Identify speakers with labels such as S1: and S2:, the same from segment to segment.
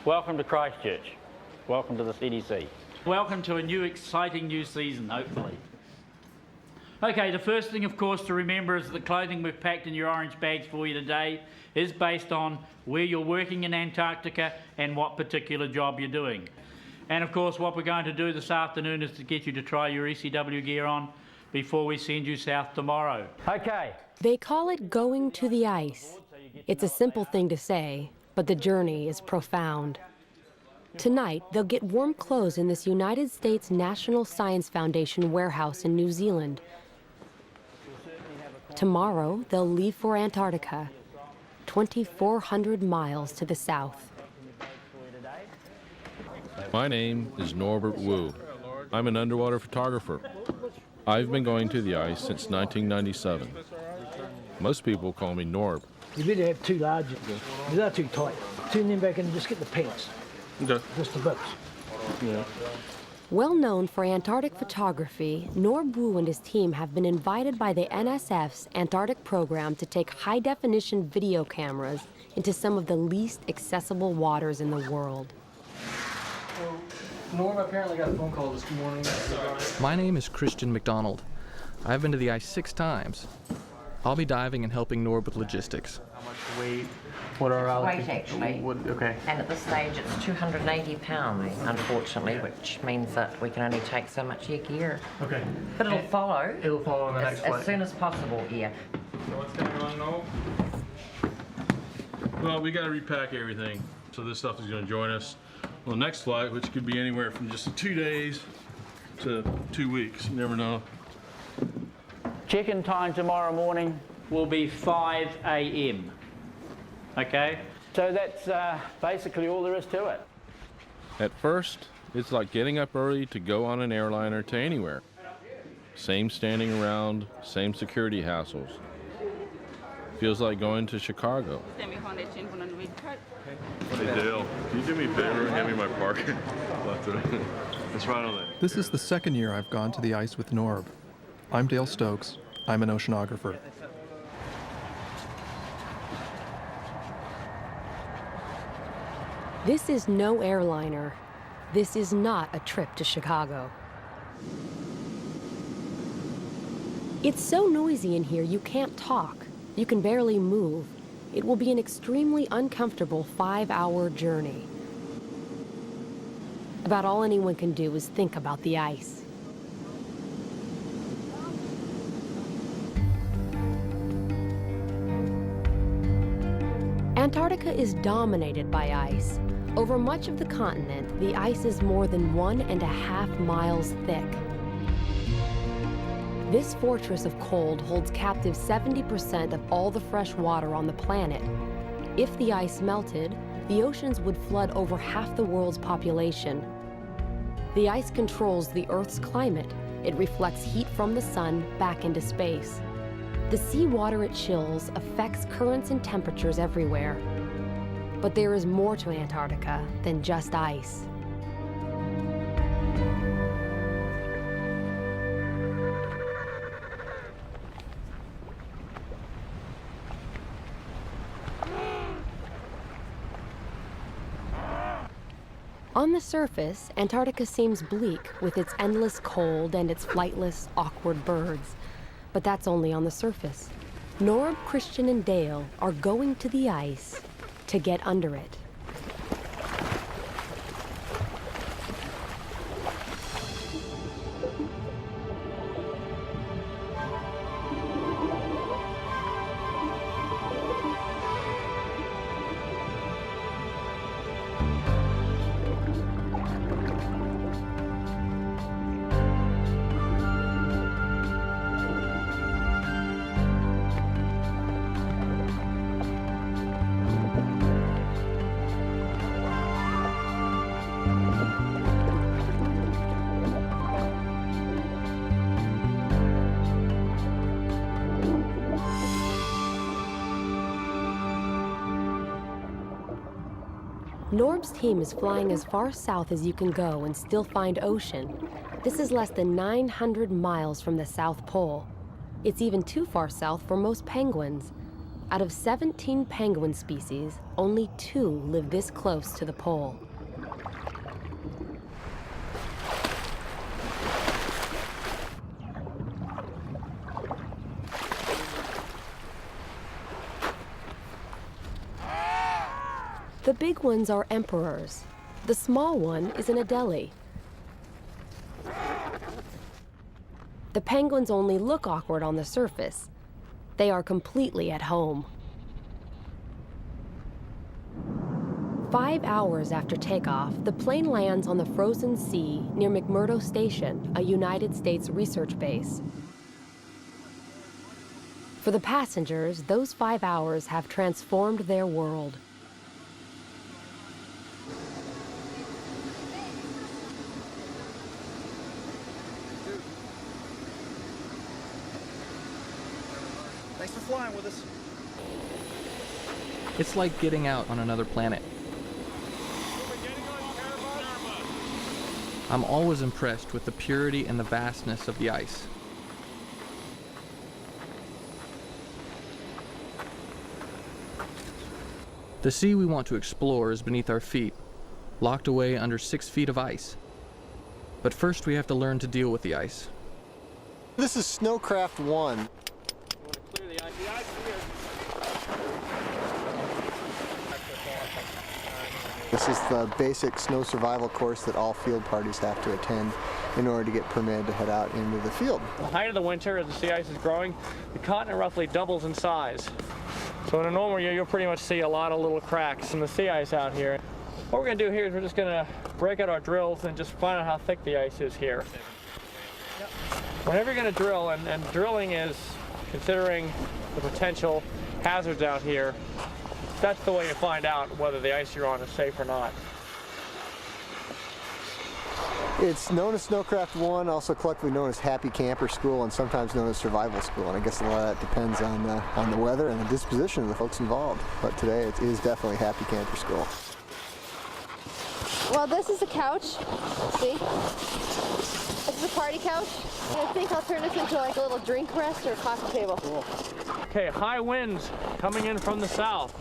S1: Welcome to Christchurch. Welcome to the CDC.
S2: Welcome to a new exciting new season, hopefully. Okay, the first thing, of course, to remember is the clothing we've packed in your orange bags for you today is based on where you're working in Antarctica and what particular job you're doing. And of course, what we're going to do this afternoon is to get you to try your ECW gear on before we send you south tomorrow.
S1: Okay.
S3: They call it going to the ice. It's a simple thing to say, but the journey is profound. Tonight, they'll get warm clothes in this United States National Science Foundation warehouse in New Zealand. Tomorrow, they'll leave for Antarctica, 2,400 miles to the south.
S4: My name is Norbert Wu. I'm an underwater photographer. I've been going to the ice since 1997. Most people call me Norb.
S5: You better have two large ones. They're too tight. Turn them back and just get the pants.
S4: Okay.
S5: Just the boots.
S4: Yeah.
S3: Well known for Antarctic photography, Norb Wu and his team have been invited by the NSF's Antarctic program to take high-definition video cameras into some of the least accessible waters in the world.
S6: Norm apparently got a phone call this morning.
S7: My name is Christian McDonald. I've been to the ice 6 times. I'll be diving and helping Norb with logistics.
S6: How much weight? What are our
S8: weight actually?
S6: Okay.
S8: And at this stage it's 280 pounds, unfortunately, which means that we can only take so much of your gear.
S6: Okay.
S8: But it'll follow.
S6: It'll follow on the next flight.
S8: As soon as possible, yeah.
S4: So what's going on now? Well, we got to repack everything. So this stuff is going to join us on the next flight, which could be anywhere from just 2 days to 2 weeks. You never know.
S2: Check-in time tomorrow morning will be 5 a.m. Okay? So that's basically all there is to it.
S4: At first, it's like getting up early to go on an airliner to anywhere. Same standing around, same security hassles. Feels like going to Chicago.
S9: Hey
S4: Dale, can you do me a favor and hand me my parker? It's right on there.
S10: This is the second year I've gone to the ice with Norb. I'm Dale Stokes. I'm an oceanographer.
S3: This is no airliner. This is not a trip to Chicago. It's so noisy in here you can't talk. You can barely move. It will be an extremely uncomfortable 5-hour journey. About all anyone can do is think about the ice. Antarctica is dominated by ice. Over much of the continent, the ice is more than 1.5 miles thick. This fortress of cold holds captive 70% of all the fresh water on the planet. If the ice melted, the oceans would flood over half the world's population. The ice controls the Earth's climate. It reflects heat from the sun back into space. The seawater it chills affects currents and temperatures everywhere. But there is more to Antarctica than just ice. On the surface, Antarctica seems bleak with its endless cold and its flightless, awkward birds. But that's only on the surface. Norb, Christian, and Dale are going to the ice to get under it. Norb's team is flying as far south as you can go and still find ocean. This is less than 900 miles from the South Pole. It's even too far south for most penguins. Out of 17 penguin species, only 2 live this close to the pole. The big ones are emperors. The small one is an Adelie. The penguins only look awkward on the surface. They are completely at home. 5 hours after takeoff, the plane lands on the frozen sea near McMurdo Station, a United States research base. For the passengers, those 5 hours have transformed their world.
S6: Thanks for flying with us.
S7: It's like getting out on another planet. I'm always impressed with the purity and the vastness of the ice. The sea we want to explore is beneath our feet, locked away under 6 feet of ice. But first we have to learn to deal with the ice.
S9: This is Snowcraft 1. This is the basic snow survival course that all field parties have to attend in order to get permitted to head out into the field.
S6: The height of the winter, as the sea ice is growing, the continent roughly doubles in size. So in a normal year, you'll pretty much see a lot of little cracks in the sea ice out here. What we're going to do here is we're just going to break out our drills and just find out how thick the ice is here. Whenever you're going to drill, and drilling is considering the potential hazards out here, that's the way you find out whether the ice you're on is safe or not.
S9: It's known as Snowcraft 1, also collectively known as Happy Camper School, and sometimes known as Survival School. And I guess a lot of that depends on the weather and the disposition of the folks involved. But today it is definitely Happy Camper School.
S11: Well, this is a couch. See? This is a party couch. I think I'll turn this into like a little drink rest or a coffee table.
S6: Cool. Okay, high winds coming in from the south.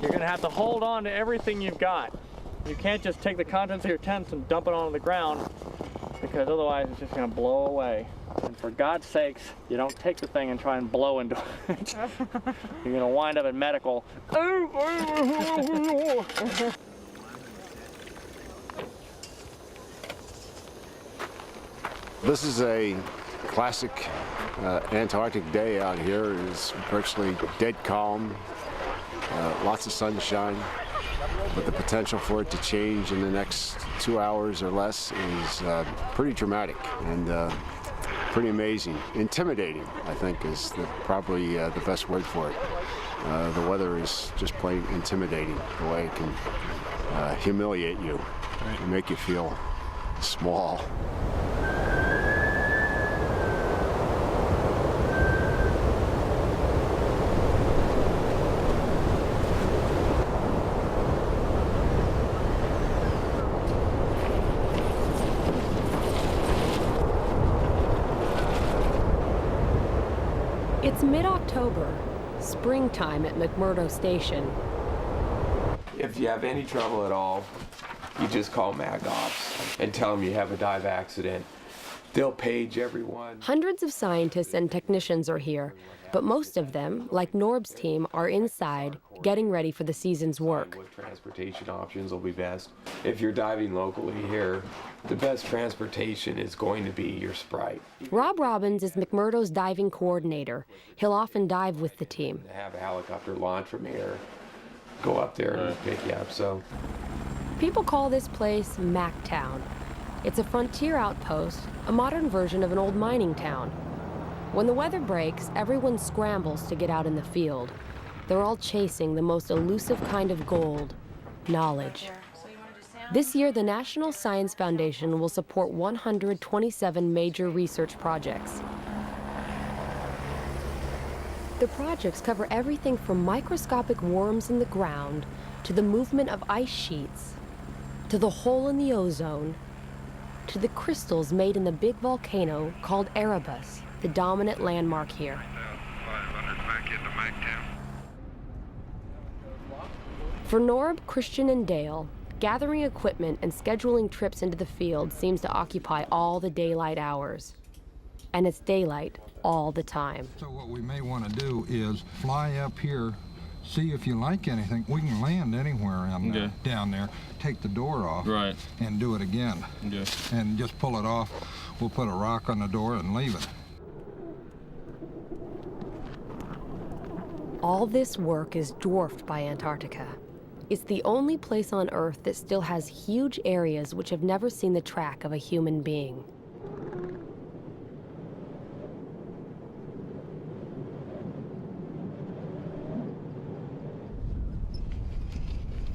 S6: You're going to have to hold on to everything you've got. You can't just take the contents of your tents and dump it onto the ground, because otherwise it's just going to blow away. And for God's sakes, you don't take the thing and try and blow into it. You're going to wind up in medical.
S12: This is a classic Antarctic day out here. It's virtually dead calm, lots of sunshine, but the potential for it to change in the next 2 hours or less is pretty dramatic and pretty amazing. Intimidating, I think, is probably the best word for it. The weather is just plain intimidating, the way it can humiliate you and make you feel small.
S3: It's mid-October, springtime at McMurdo Station.
S13: If you have any trouble at all, you just call Mag Ops and tell them you have a dive accident. They'll page everyone.
S3: Hundreds of scientists and technicians are here, but most of them, like Norb's team, are inside, getting ready for the season's work.
S13: What transportation options will be best? If you're diving locally here, the best transportation is going to be your Sprite.
S3: Rob Robbins is McMurdo's diving coordinator. He'll often dive with the team.
S13: Have a helicopter launch from here, go up there and pick you up, so.
S3: People call this place Mactown. It's a frontier outpost, a modern version of an old mining town. When the weather breaks, everyone scrambles to get out in the field. They're all chasing the most elusive kind of gold, knowledge. This year, the National Science Foundation will support 127 major research projects. The projects cover everything from microscopic worms in the ground, to the movement of ice sheets, to the hole in the ozone, to the crystals made in the big volcano called Erebus, the dominant landmark here. For Norb, Christian, and Dale, gathering equipment and scheduling trips into the field seems to occupy all the daylight hours. And it's daylight all the time.
S14: So what we may want to do is fly up here, see if you like anything. We can land anywhere down there, take the door off, and do it again. And just pull it off. We'll put a rock on the door and leave it.
S3: All this work is dwarfed by Antarctica. It's the only place on Earth that still has huge areas which have never seen the track of a human being.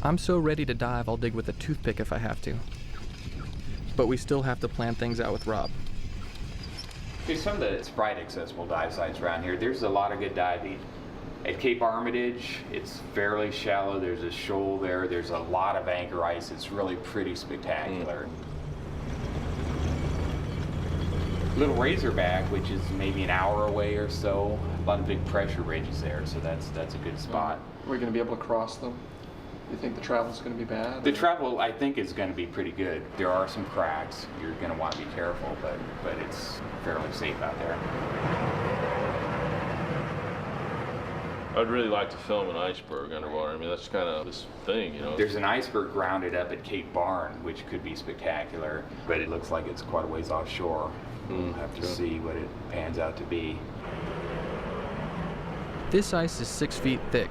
S7: I'm so ready to dive, I'll dig with a toothpick if I have to. But we still have to plan things out with Rob.
S15: Okay, some of the Sprite accessible dive sites around here, there's a lot of good diving. At Cape Armitage, it's fairly shallow. There's a shoal there. There's a lot of anchor ice. It's really pretty spectacular. Little Razorback, which is maybe an hour away or so, a lot of big pressure ridges there, so that's a good spot.
S10: Are we going to be able to cross them? You think the travel's going to be bad?
S15: The travel, I think, is going to be pretty good. There are some cracks. You're going to want to be careful, but it's fairly safe out there.
S4: I'd really like to film an iceberg underwater. I mean, that's kind of this thing, you know.
S15: There's an iceberg grounded up at Cape Barn, which could be spectacular, but it looks like it's quite a ways offshore. We'll have to see what it pans out to be.
S7: This ice is 6 feet thick.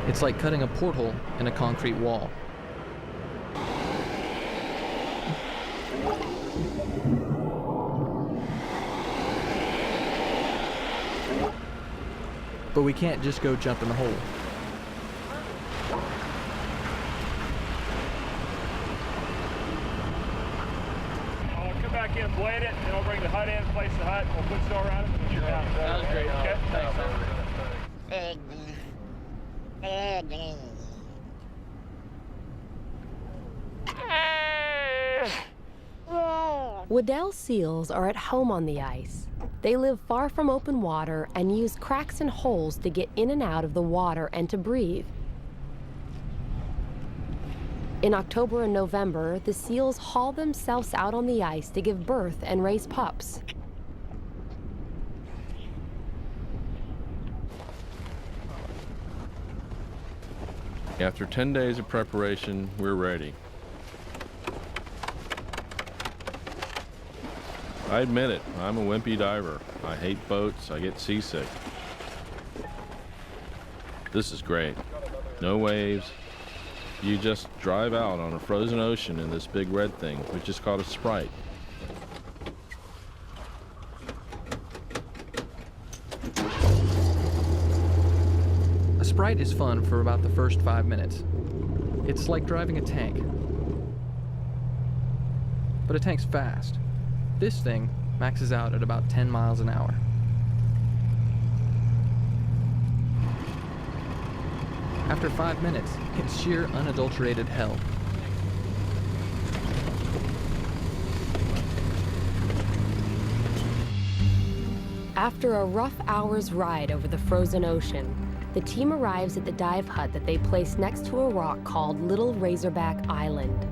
S7: It's like cutting a porthole in a concrete wall. But we can't just go jump in the hole.
S16: I'll come back in, blade it, and I'll bring the hut in, place the hut, we'll put snow around it, and you're down. That was great. Okay, thanks.
S3: Waddell seals are at home on the ice. They live far from open water and use cracks and holes to get in and out of the water and to breathe. In October and November, the seals haul themselves out on the ice to give birth and raise pups.
S4: After 10 days of preparation, we're ready. I admit it, I'm a wimpy diver. I hate boats, I get seasick. This is great. No waves. You just drive out on a frozen ocean in this big red thing, which is called a Sprite.
S7: A Sprite is fun for about the first 5 minutes. It's like driving a tank. But a tank's fast. This thing maxes out at about 10 miles an hour. After 5 minutes, it's sheer unadulterated hell.
S3: After a rough hour's ride over the frozen ocean, the team arrives at the dive hut that they place next to a rock called Little Razorback Island.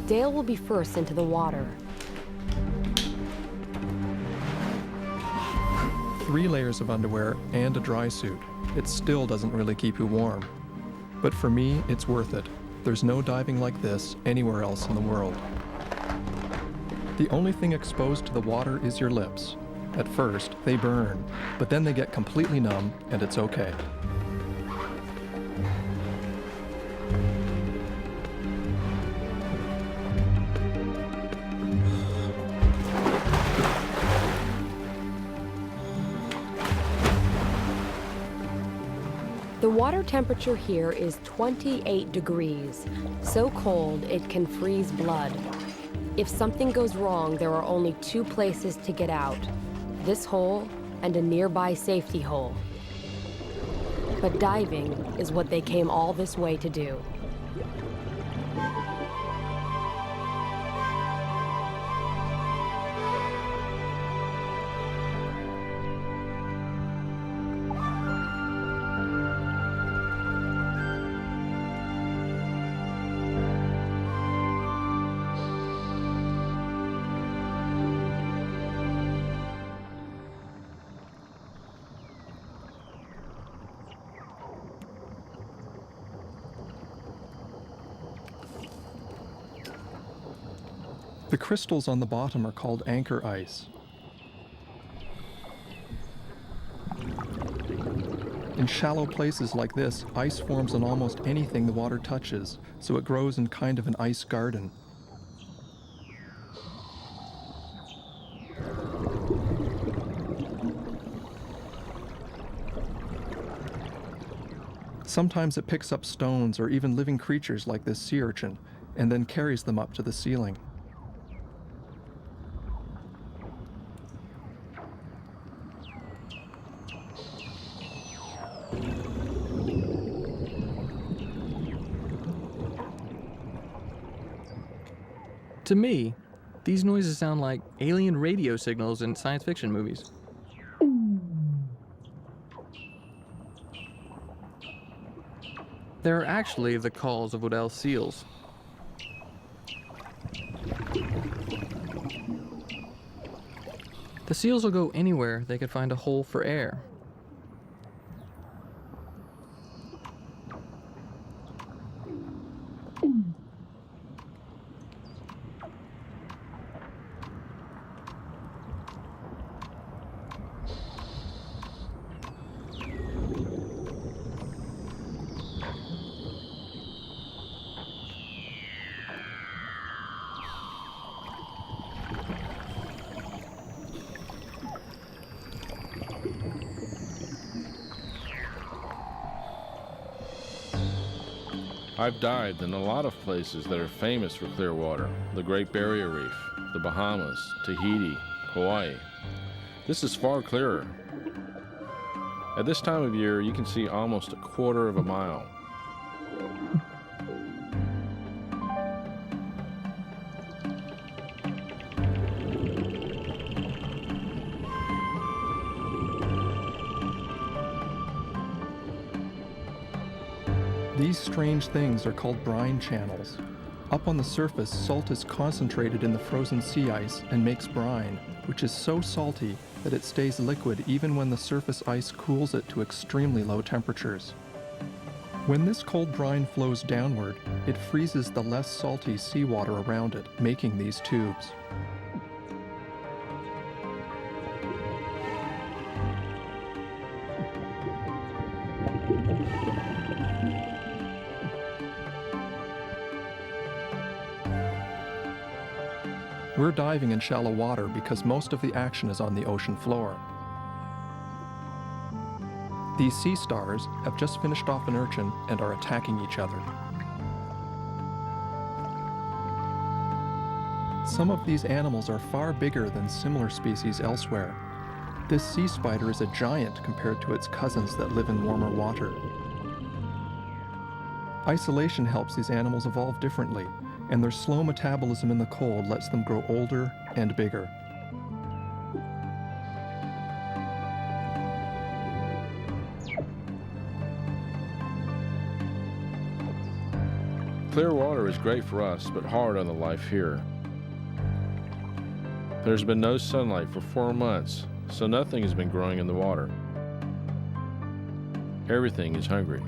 S3: Dale will be first into the water.
S10: 3 layers of underwear and a dry suit. It still doesn't really keep you warm. But for me, it's worth it. There's no diving like this anywhere else in the world. The only thing exposed to the water is your lips. At first, they burn, but then they get completely numb, and it's okay.
S3: The water temperature here is 28 degrees, so cold it can freeze blood. If something goes wrong, there are only 2 places to get out: this hole and a nearby safety hole. But diving is what they came all this way to do.
S10: The crystals on the bottom are called anchor ice. In shallow places like this, ice forms on almost anything the water touches, so it grows in kind of an ice garden. Sometimes it picks up stones or even living creatures like this sea urchin, and then carries them up to the ceiling.
S7: To me, these noises sound like alien radio signals in science fiction movies. They're actually the calls of Weddell seals. The seals will go anywhere they could find a hole for air.
S4: I've dived in a lot of places that are famous for clear water. The Great Barrier Reef, the Bahamas, Tahiti, Hawaii. This is far clearer. At this time of year, you can see almost a quarter of a mile.
S10: These strange things are called brine channels. Up on the surface, salt is concentrated in the frozen sea ice and makes brine, which is so salty that it stays liquid even when the surface ice cools it to extremely low temperatures. When this cold brine flows downward, it freezes the less salty seawater around it, making these tubes. We're diving in shallow water because most of the action is on the ocean floor. These sea stars have just finished off an urchin and are attacking each other. Some of these animals are far bigger than similar species elsewhere. This sea spider is a giant compared to its cousins that live in warmer water. Isolation helps these animals evolve differently, and their slow metabolism in the cold lets them grow older and bigger.
S4: Clear water is great for us, but hard on the life here. There's been no sunlight for 4 months, so nothing has been growing in the water. Everything is hungry.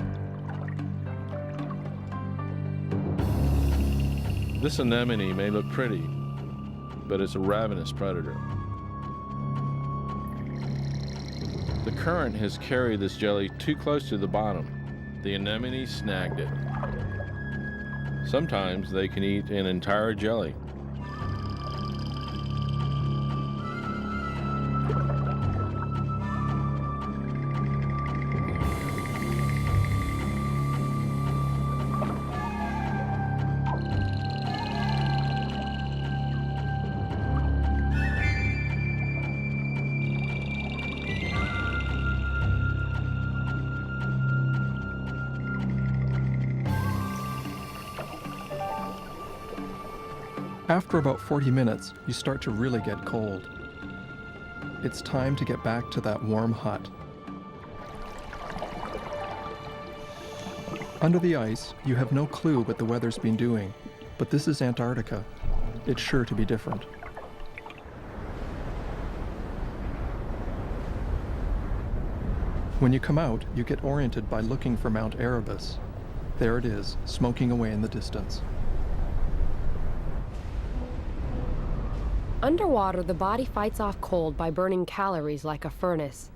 S4: This anemone may look pretty, but it's a ravenous predator. The current has carried this jelly too close to the bottom. The anemone snagged it. Sometimes they can eat an entire jelly.
S10: After about 40 minutes, you start to really get cold. It's time to get back to that warm hut. Under the ice, you have no clue what the weather's been doing, but this is Antarctica. It's sure to be different. When you come out, you get oriented by looking for Mount Erebus. There it is, smoking away in the distance.
S3: Underwater, the body fights off cold by burning calories like a furnace.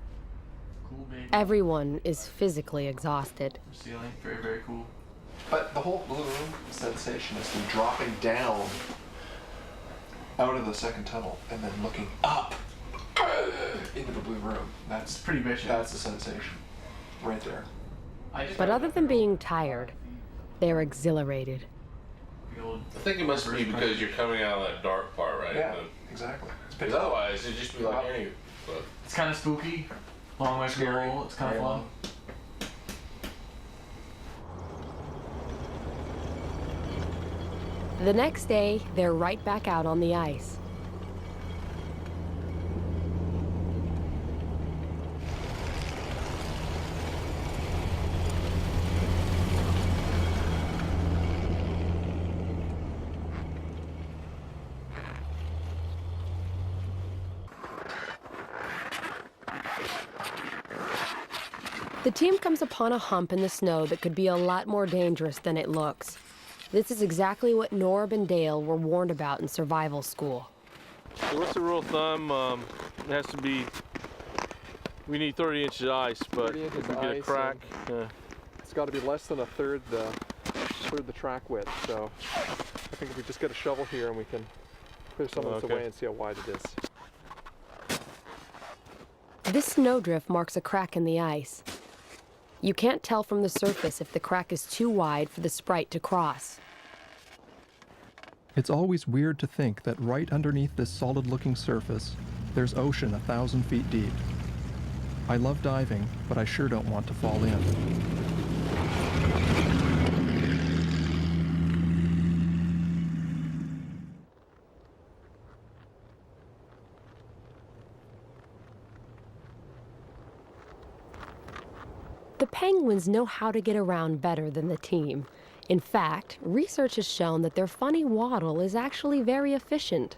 S7: Cool, baby.
S3: Everyone is physically exhausted.
S7: Ceiling, very, very cool.
S17: But the whole balloon sensation is the dropping down out of the second tunnel and then looking up into the blue room. That's
S7: pretty vicious.
S17: That's the sensation right there.
S3: But other than being tired, they're exhilarated.
S4: I think it must be because you're coming out of that dark part, right?
S17: Yeah, exactly.
S4: Because otherwise, it'd just be like any. But
S7: It's kind of spooky. Long way from the hole. It's kind of fun.
S3: The next day, they're right back out on the ice. The team comes upon a hump in the snow that could be a lot more dangerous than it looks. This is exactly what Norb and Dale were warned about in survival school.
S4: So what's the rule of thumb? It has to be, we need 30 inches of ice, but if we get a crack,
S10: It's got to be less than a third the track width. So I think if we just get a shovel here and we can clear some of this away and see how wide it is.
S3: This snowdrift marks a crack in the ice. You can't tell from the surface if the crack is too wide for the Sprite to cross.
S10: It's always weird to think that right underneath this solid-looking surface, there's ocean 1,000 feet deep. I love diving, but I sure don't want to fall in.
S3: The penguins know how to get around better than the team. In fact, research has shown that their funny waddle is actually very efficient.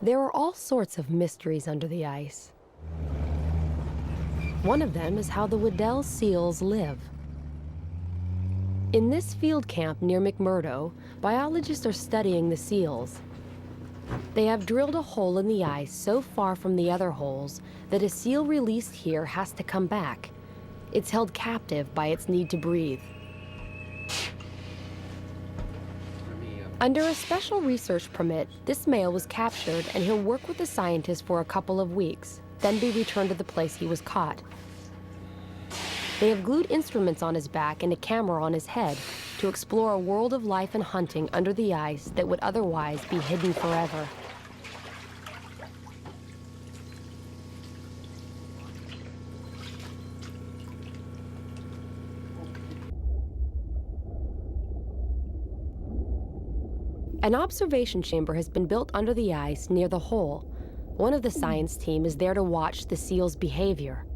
S3: There are all sorts of mysteries under the ice. One of them is how the Weddell seals live. In this field camp near McMurdo, biologists are studying the seals. They have drilled a hole in the ice so far from the other holes that a seal released here has to come back. It's held captive by its need to breathe. Under a special research permit, this male was captured and he'll work with the scientists for a couple of weeks, then be returned to the place he was caught. They have glued instruments on his back and a camera on his head to explore a world of life and hunting under the ice that would otherwise be hidden forever. An observation chamber has been built under the ice near the hole. One of the science team is there to watch the seal's behavior.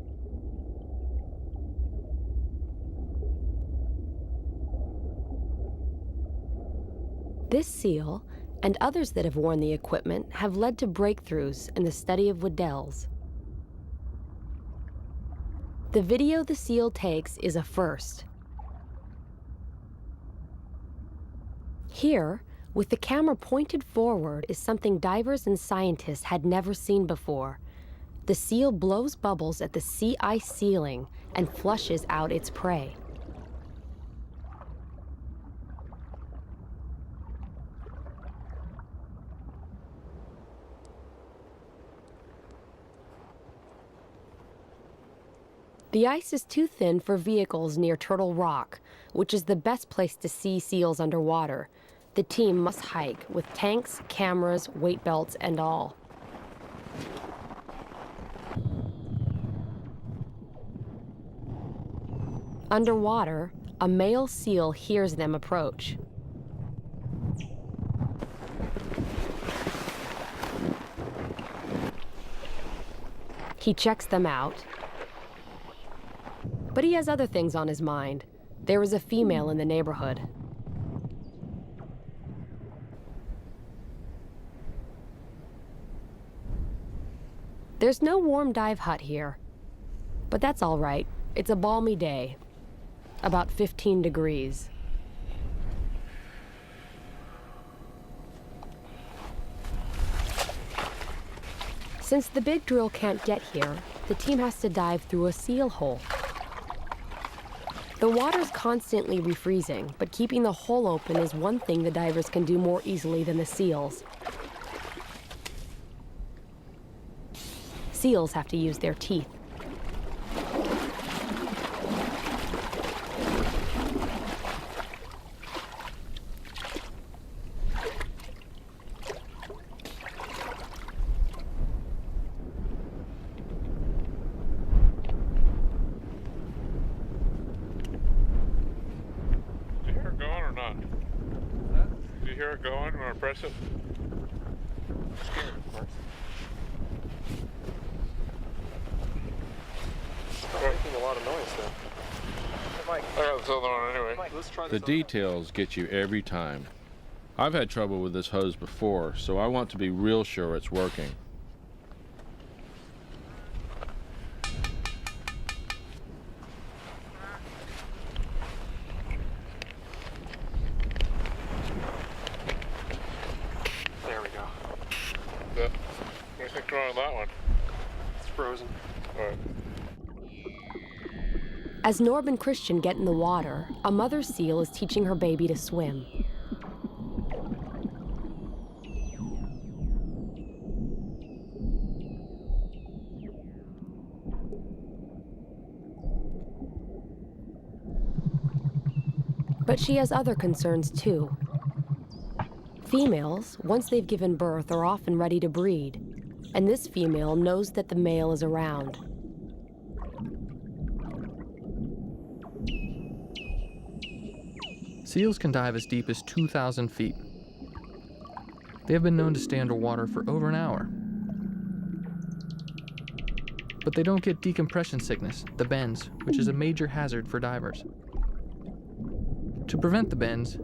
S3: This seal, and others that have worn the equipment, have led to breakthroughs in the study of Weddells. The video the seal takes is a first. Here, with the camera pointed forward, is something divers and scientists had never seen before. The seal blows bubbles at the sea ice ceiling and flushes out its prey. The ice is too thin for vehicles near Turtle Rock, which is the best place to see seals underwater. The team must hike with tanks, cameras, weight belts, and all. Underwater, a male seal hears them approach. He checks them out, but he has other things on his mind. There is a female in the neighborhood. There's no warm dive hut here, but that's all right. It's a balmy day, about 15 degrees. Since the big drill can't get here, the team has to dive through a seal hole. The water's constantly refreezing, but keeping the hole open is one thing the divers can do more easily than the seals. Seals have to use their teeth.
S4: Did you hear it going or not? Did you hear it going when I press it?
S17: Making a lot of noise though.
S4: I got this other one anyway.
S17: Mike, let's try
S4: The details get you every time. I've had trouble with this hose before, so I want to be real sure it's working.
S17: There we go.
S4: What do you think's wrong with that one?
S17: It's frozen.
S4: All right.
S3: As Norb and Christian get in the water, a mother seal is teaching her baby to swim. But she has other concerns too. Females, once they've given birth, are often ready to breed, and this female knows that the male is around.
S7: Seals can dive as deep as 2,000 feet. They have been known to stay underwater for over an hour. But they don't get decompression sickness, the bends, which is a major hazard for divers. To prevent the bends,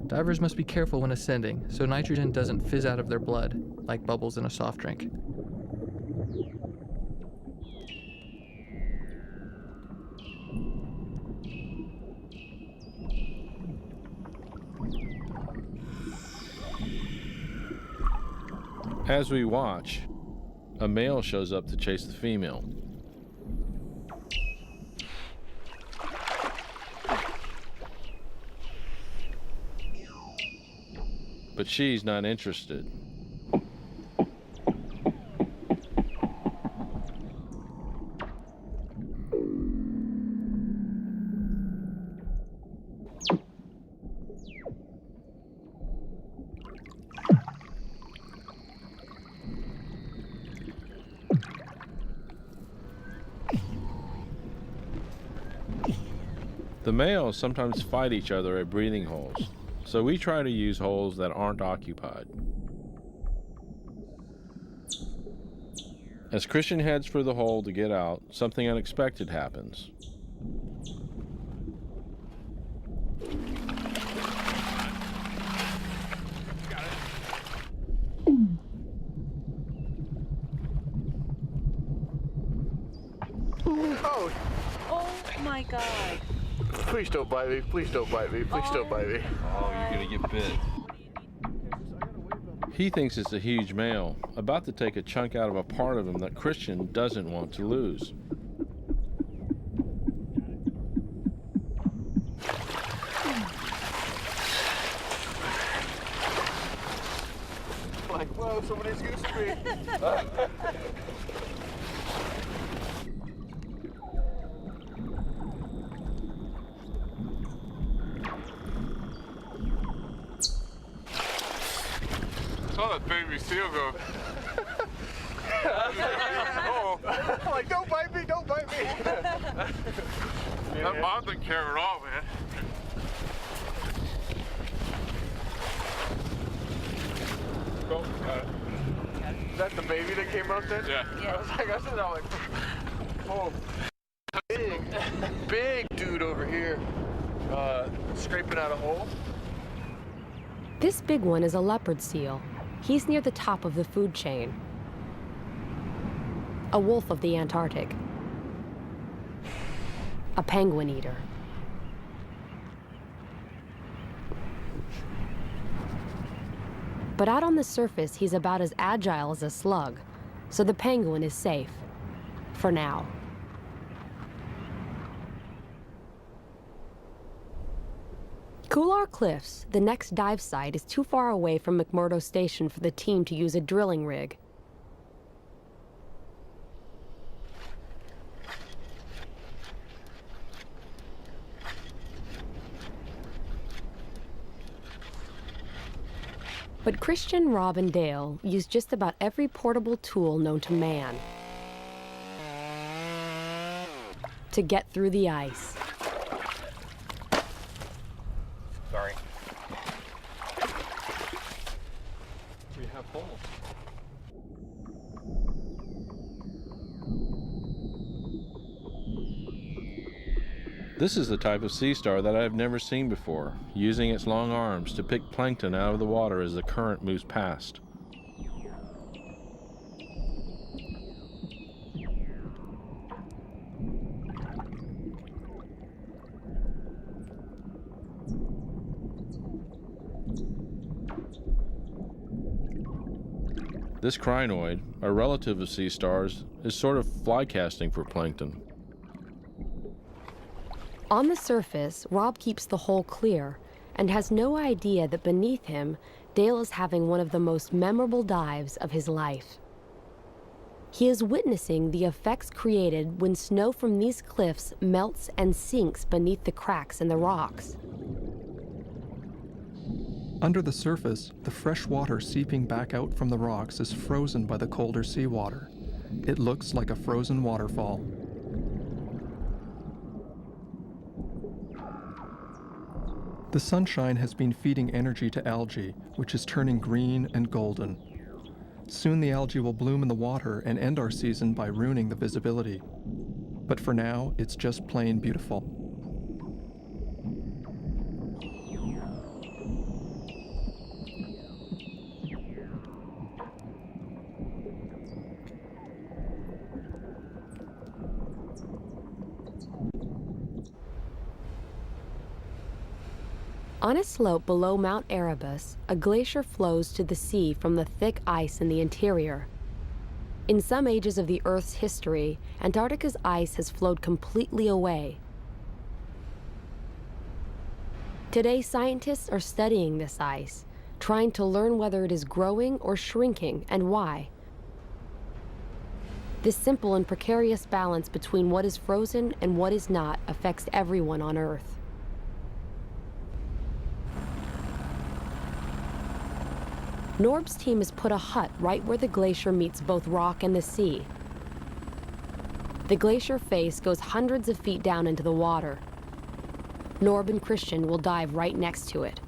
S7: divers must be careful when ascending so nitrogen doesn't fizz out of their blood like bubbles in a soft drink.
S4: As we watch, a male shows up to chase the female. But she's not interested. The males sometimes fight each other at breathing holes, so we try to use holes that aren't occupied. As Christian heads for the hole to get out, something unexpected happens.
S18: Oh! Oh my God! Please don't bite me, please don't bite me, please don't bite me.
S4: Oh, you're gonna get bit. He thinks it's a huge male, about to take a chunk out of a part of him that Christian doesn't want to lose.
S18: Like, whoa, somebody's goosing me.
S4: Saw that baby seal go.
S18: Oh. Like, don't bite me, don't bite me.
S16: That mom didn't care at all, man.
S17: Oh, is that the baby that came out then?
S16: Yeah.
S17: I said, I'm like, oh, big dude over here, scraping out a hole.
S3: This big one is a leopard seal. He's near the top of the food chain. A wolf of the Antarctic. A penguin eater. But out on the surface, he's about as agile as a slug, so the penguin is safe. For now. Couloir Cliffs, the next dive site, is too far away from McMurdo Station for the team to use a drilling rig. But Christian, Rob, and Dale use just about every portable tool known to man to get through the ice.
S17: Sorry. We have holes.
S4: This is the type of sea star that I have never seen before, using its long arms to pick plankton out of the water as the current moves past. This crinoid, a relative of sea stars, is sort of fly casting for plankton.
S3: On the surface, Rob keeps the hole clear and has no idea that beneath him, Dale is having one of the most memorable dives of his life. He is witnessing the effects created when snow from these cliffs melts and sinks beneath the cracks in the rocks.
S10: Under the surface, the fresh water seeping back out from the rocks is frozen by the colder seawater. It looks like a frozen waterfall. The sunshine has been feeding energy to algae, which is turning green and golden. Soon the algae will bloom in the water and end our season by ruining the visibility. But for now, it's just plain beautiful.
S3: On a slope below Mount Erebus, a glacier flows to the sea from the thick ice in the interior. In some ages of the Earth's history, Antarctica's ice has flowed completely away. Today, scientists are studying this ice, trying to learn whether it is growing or shrinking and why. This simple and precarious balance between what is frozen and what is not affects everyone on Earth. Norb's team has put a hut right where the glacier meets both rock and the sea. The glacier face goes hundreds of feet down into the water. Norb and Christian will dive right next to it.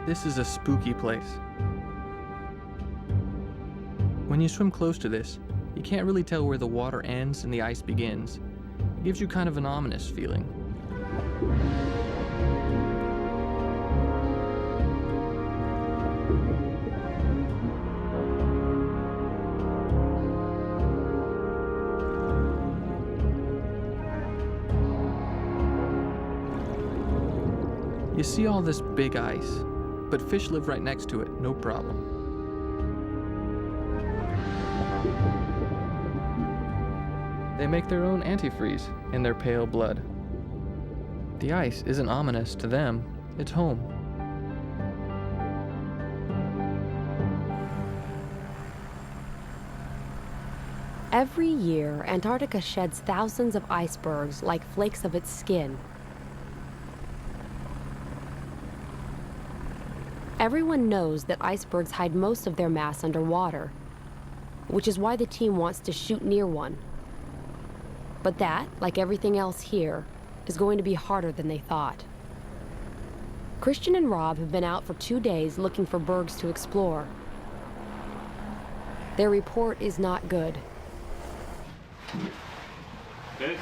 S7: This is a spooky place. When you swim close to this, you can't really tell where the water ends and the ice begins. It gives you kind of an ominous feeling. You see all this big ice, but fish live right next to it, no problem. They make their own antifreeze in their pale blood. The ice isn't ominous to them, it's home.
S3: Every year, Antarctica sheds thousands of icebergs like flakes of its skin. Everyone knows that icebergs hide most of their mass underwater, which is why the team wants to shoot near one. But that, like everything else here, is going to be harder than they thought. Christian and Rob have been out for 2 days looking for bergs to explore. Their report is not good.
S4: Hey.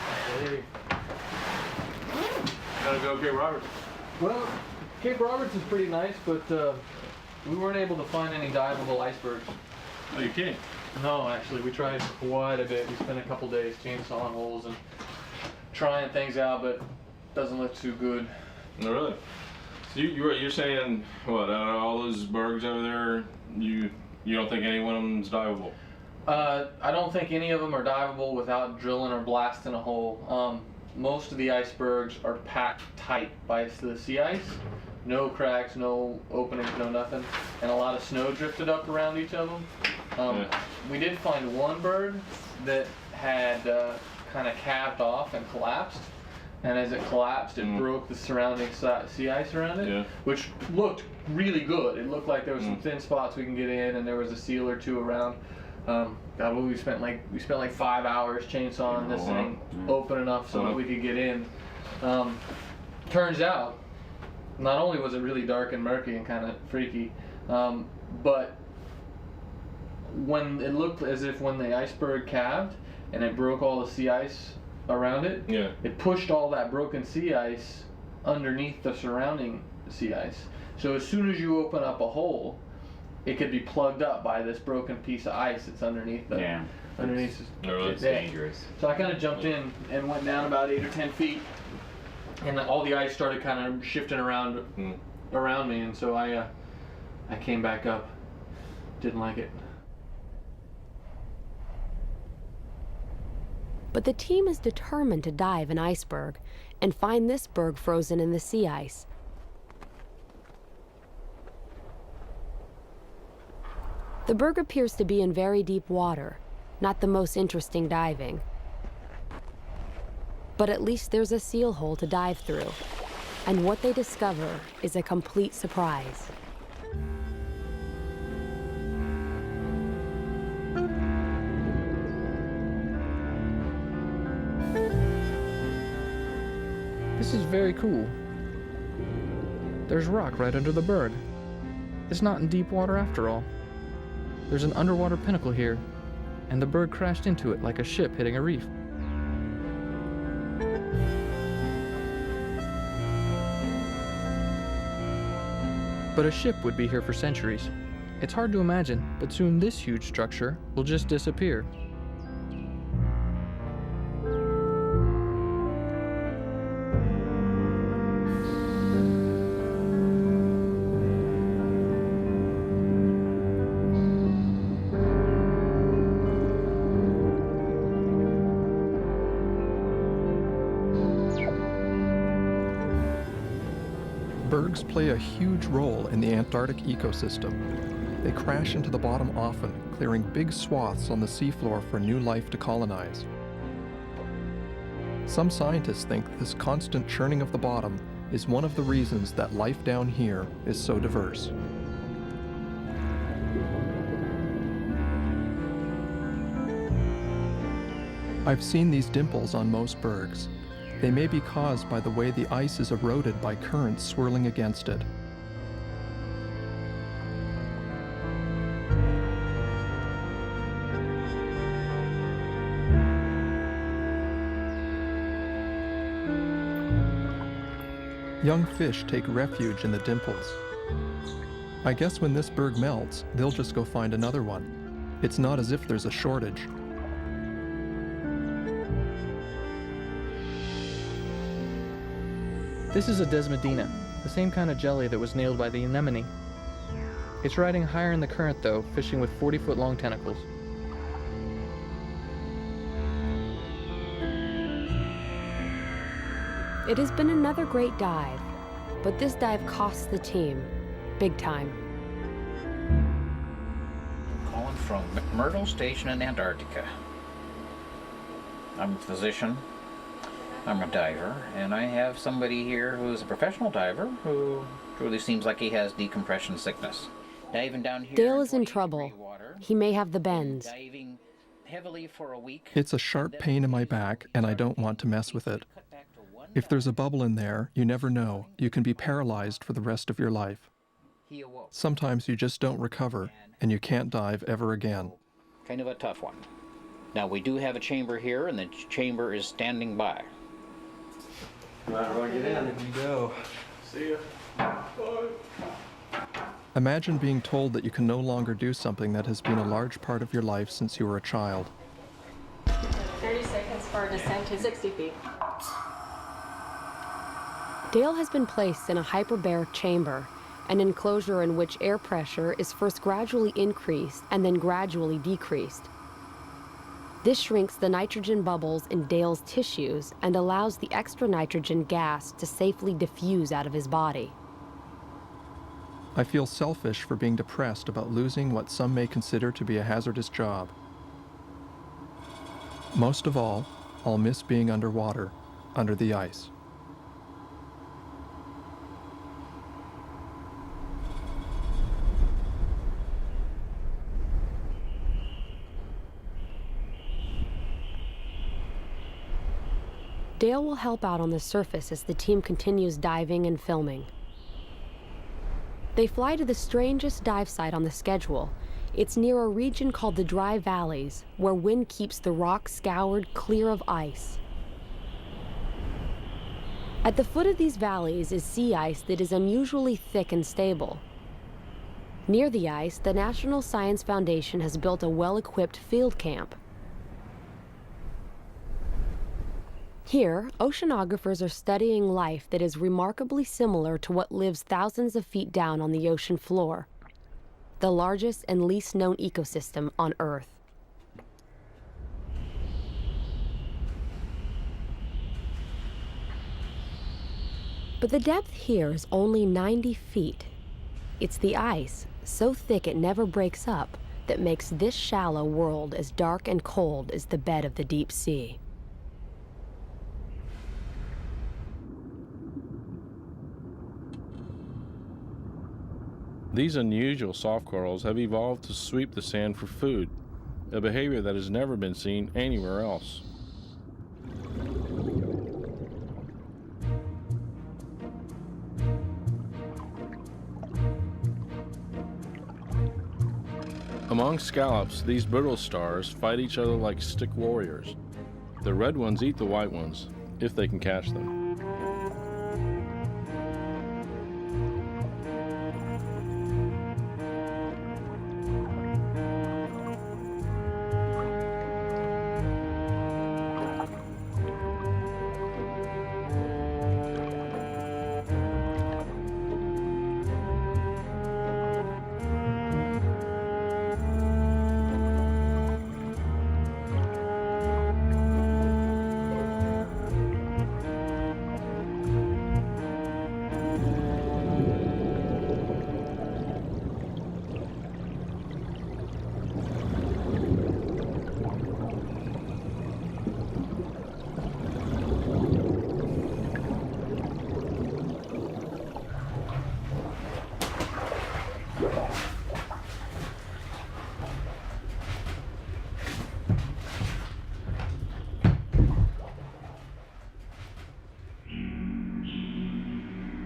S4: Gotta go Cape Roberts.
S7: Well, Cape Roberts is pretty nice, but we weren't able to find any diveable icebergs.
S4: Oh, you can't?
S7: No, actually, we tried quite a bit. We spent a couple days chainsawing holes and trying things out, but it doesn't look too good.
S4: No, really? So you're saying, what, out of all those bergs over there, you don't think any one of them's diveable?
S7: I don't think any of them are diveable without drilling or blasting a hole. Most of the icebergs are packed tight by the sea ice. No cracks, no openings, no nothing. And a lot of snow drifted up around each of them. We did find one berg that had kind of calved off and collapsed. And as it collapsed, it broke the surrounding sea ice around it, which looked really good. It looked like there was some thin spots we can get in, and there was a seal or two around. God, we spent like 5 hours chainsawing this thing open enough so that we could get in. Turns out, not only was it really dark and murky and kind of freaky, but when it looked as if when the iceberg calved and it broke all the sea ice around it, it pushed all that broken sea ice underneath the surrounding sea ice. So as soon as you open up a hole, it could be plugged up by this broken piece of ice that's underneath the underneath.
S15: It's dangerous.
S7: So I kind of jumped in and went down about 8 or 10 feet, and all the ice started kind of shifting around me, and so I came back up. Didn't like it.
S3: But the team is determined to dive an iceberg and find this berg frozen in the sea ice. The berg appears to be in very deep water, not the most interesting diving. But at least there's a seal hole to dive through, and what they discover is a complete surprise.
S7: This is very cool. There's rock right under the berg. It's not in deep water after all. There's an underwater pinnacle here, and the berg crashed into it like a ship hitting a reef. But a ship would be here for centuries. It's hard to imagine, but soon this huge structure will just disappear.
S10: Bergs play a huge role in the Antarctic ecosystem. They crash into the bottom often, clearing big swaths on the seafloor for new life to colonize. Some scientists think this constant churning of the bottom is one of the reasons that life down here is so diverse. I've seen these dimples on most bergs. They may be caused by the way the ice is eroded by currents swirling against it. Young fish take refuge in the dimples. I guess when this berg melts, they'll just go find another one. It's not as if there's a shortage.
S7: This is a desmodina, the same kind of jelly that was nailed by the anemone. It's riding higher in the current though, fishing with 40-foot long tentacles.
S3: It has been another great dive, but this dive costs the team big time.
S19: Calling from McMurdo Station in Antarctica. I'm a physician, I'm a diver, and I have somebody here who's a professional diver who truly seems like he has decompression sickness. Diving down here.
S3: Dale is in trouble. He may have the bends.
S19: Diving heavily for a week.
S10: It's a sharp pain in my back, and I don't want to mess with it. If there's a bubble in there, you never know. You can be paralyzed for the rest of your life. Sometimes you just don't recover, and you can't dive ever again.
S19: Kind of a tough one. Now, we do have a chamber here, and the chamber is standing by.
S17: Might as well get in. Here we go.
S16: See ya.
S10: Imagine being told that you can no longer do something that has been a large part of your life since you were a child.
S20: 30 seconds for a descent to 60 feet.
S3: Dale has been placed in a hyperbaric chamber, an enclosure in which air pressure is first gradually increased and then gradually decreased. This shrinks the nitrogen bubbles in Dale's tissues and allows the extra nitrogen gas to safely diffuse out of his body.
S10: I feel selfish for being depressed about losing what some may consider to be a hazardous job. Most of all, I'll miss being underwater, under the ice.
S3: Dale will help out on the surface as the team continues diving and filming. They fly to the strangest dive site on the schedule. It's near a region called the Dry Valleys, where wind keeps the rocks scoured clear of ice. At the foot of these valleys is sea ice that is unusually thick and stable. Near the ice, the National Science Foundation has built a well-equipped field camp. Here, oceanographers are studying life that is remarkably similar to what lives thousands of feet down on the ocean floor, the largest and least known ecosystem on Earth. But the depth here is only 90 feet. It's the ice, so thick it never breaks up, that makes this shallow world as dark and cold as the bed of the deep sea.
S4: These unusual soft corals have evolved to sweep the sand for food, a behavior that has never been seen anywhere else. Among scallops, these brittle stars fight each other like stick warriors. The red ones eat the white ones, if they can catch them.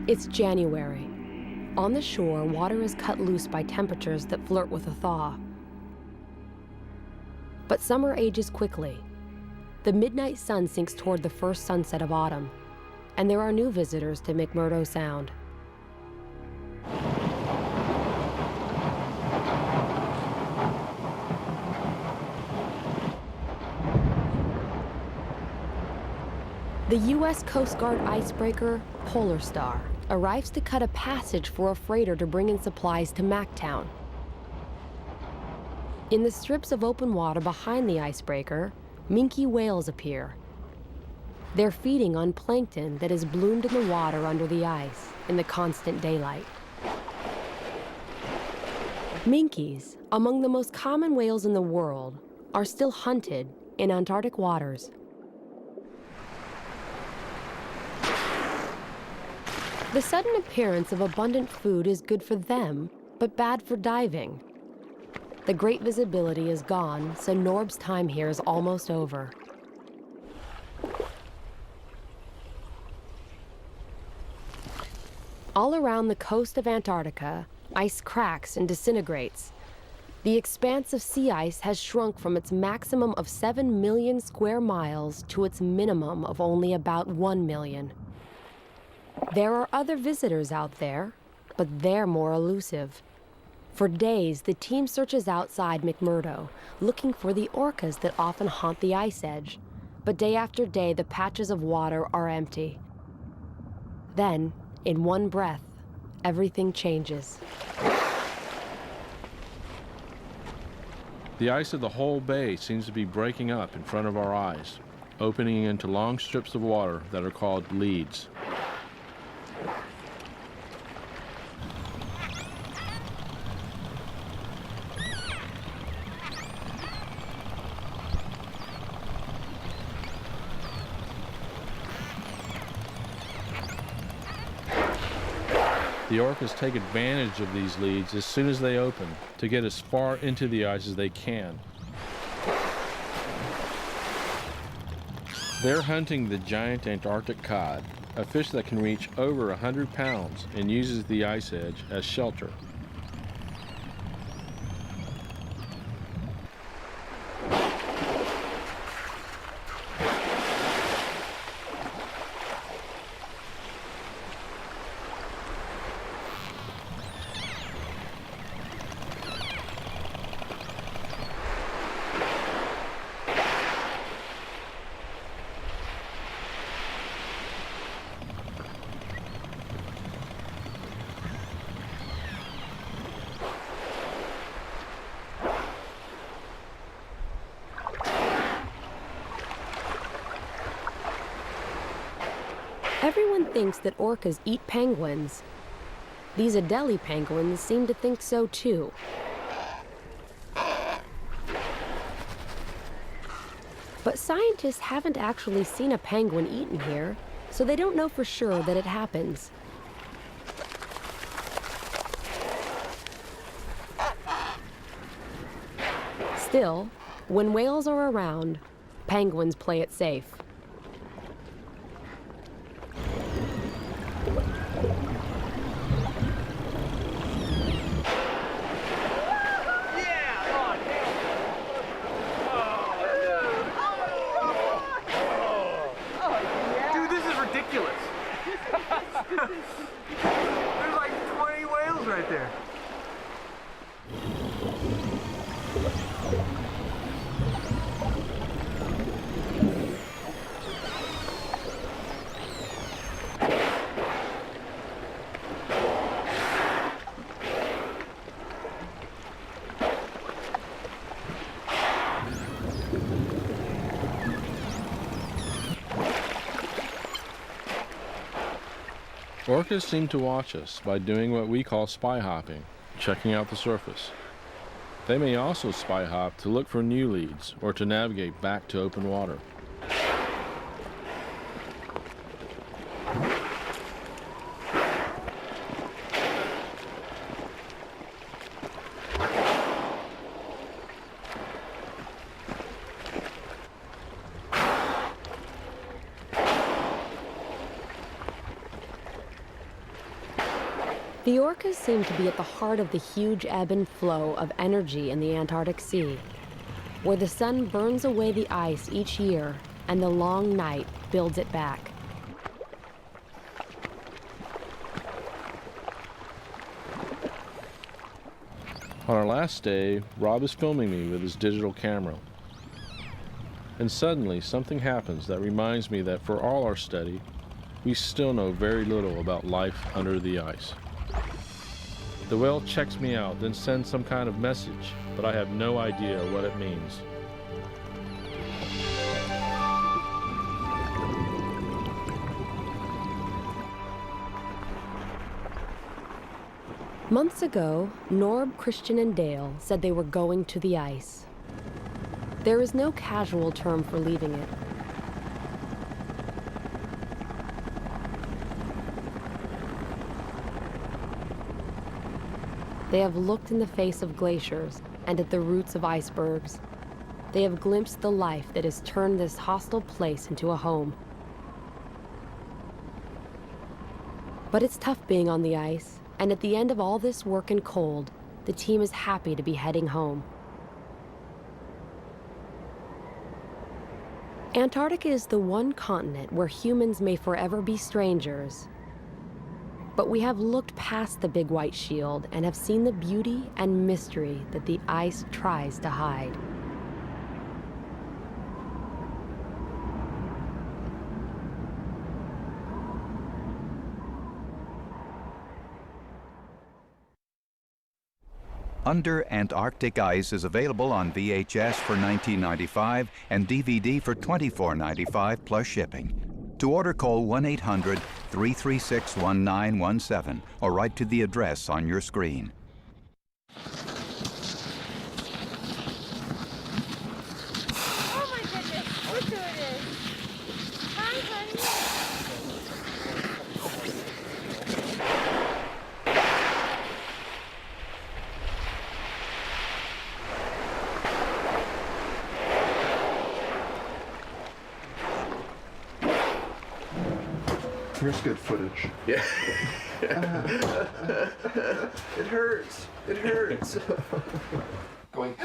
S3: It's January. On the shore, water is cut loose by temperatures that flirt with a thaw. But summer ages quickly. The midnight sun sinks toward the first sunset of autumn, and there are new visitors to McMurdo Sound. The U.S. Coast Guard icebreaker, Polar Star, arrives to cut a passage for a freighter to bring in supplies to Mactown. In the strips of open water behind the icebreaker, minke whales appear. They're feeding on plankton that has bloomed in the water under the ice in the constant daylight. Minkies, among the most common whales in the world, are still hunted in Antarctic waters. The sudden appearance of abundant food is good for them, but bad for diving. The great visibility is gone, so Norb's time here is almost over. All around the coast of Antarctica, ice cracks and disintegrates. The expanse of sea ice has shrunk from its maximum of 7 million square miles to its minimum of only about 1 million. There are other visitors out there, but they're more elusive. For days, the team searches outside McMurdo, looking for the orcas that often haunt the ice edge. But day after day, the patches of water are empty. Then, in one breath, everything changes.
S4: The ice of the whole bay seems to be breaking up in front of our eyes, opening into long strips of water that are called leads. The orcas take advantage of these leads as soon as they open to get as far into the ice as they can. They're hunting the giant Antarctic cod, a fish that can reach over 100 pounds and uses the ice edge as shelter.
S3: Everyone thinks that orcas eat penguins. These Adelie penguins seem to think so too. But scientists haven't actually seen a penguin eaten here, so they don't know for sure that it happens. Still, when whales are around, penguins play it safe.
S17: Dude, this is ridiculous. There's like 20 whales right there.
S4: Orcas seem to watch us by doing what we call spy hopping, checking out the surface. They may also spy hop to look for new leads or to navigate back to open water.
S3: The orcas seem to be at the heart of the huge ebb and flow of energy in the Antarctic Sea, where the sun burns away the ice each year and the long night builds it back.
S4: On our last day, Rob is filming me with his digital camera. And suddenly, something happens that reminds me that for all our study, we still know very little about life under the ice. The whale checks me out, then sends some kind of message, but I have no idea what it means.
S3: Months ago, Norb, Christian, and Dale said they were going to the ice. There is no casual term for leaving it. They have looked in the face of glaciers and at the roots of icebergs. They have glimpsed the life that has turned this hostile place into a home. But it's tough being on the ice, and at the end of all this work and cold, the team is happy to be heading home. Antarctica is the one continent where humans may forever be strangers. But we have looked past the big white shield and have seen the beauty and mystery that the ice tries to hide.
S21: Under Antarctic Ice is available on VHS for $19.95 and DVD for $24.95 plus shipping. To order, call 1-800-336-1917 or write to the address on your screen.
S11: Oh my goodness, look who it is. Hi, honey.
S17: Here's good footage.
S13: Yeah. It hurts. It hurts.
S17: Going.